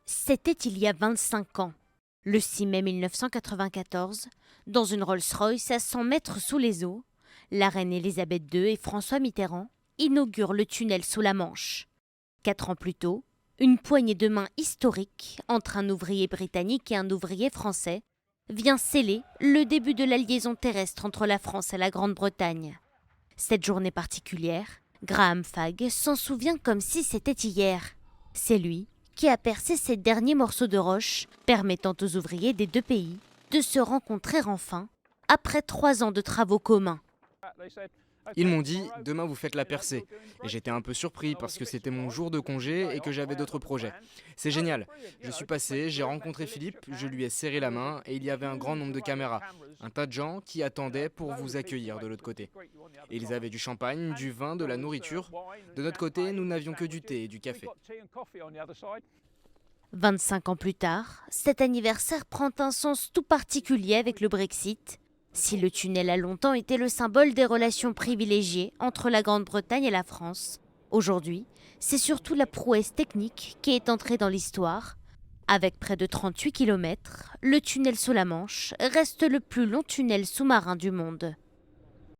C'était il y a 25 ans, le 6 mai 1994, dans une Rolls-Royce à 100 mètres sous les eaux, la reine Elisabeth II et François Mitterrand inaugurent le tunnel sous la Manche. 4 ans plus tôt, une poignée de main historique entre un ouvrier britannique et un ouvrier français vient sceller le début de la liaison terrestre entre la France et la Grande-Bretagne. Cette journée particulière, Graham Fagg s'en souvient comme si c'était hier. C'est lui qui a percé ces derniers morceaux de roche, permettant aux ouvriers des deux pays de se rencontrer enfin, après 3 ans de travaux communs. Ils m'ont dit « Demain vous faites la percée ». Et j'étais un peu surpris parce que c'était mon jour de congé et que j'avais d'autres projets. C'est génial. Je suis passé, j'ai rencontré Philippe, je lui ai serré la main et il y avait un grand nombre de caméras. Un tas de gens qui attendaient pour vous accueillir de l'autre côté. Et ils avaient du champagne, du vin, de la nourriture. De notre côté, nous n'avions que du thé et du café. 25 ans plus tard, cet anniversaire prend un sens tout particulier avec le Brexit. Si le tunnel a longtemps été le symbole des relations privilégiées entre la Grande-Bretagne et la France, aujourd'hui, c'est surtout la prouesse technique qui est entrée dans l'histoire. Avec près de 38 km, le tunnel sous la Manche reste le plus long tunnel sous-marin du monde.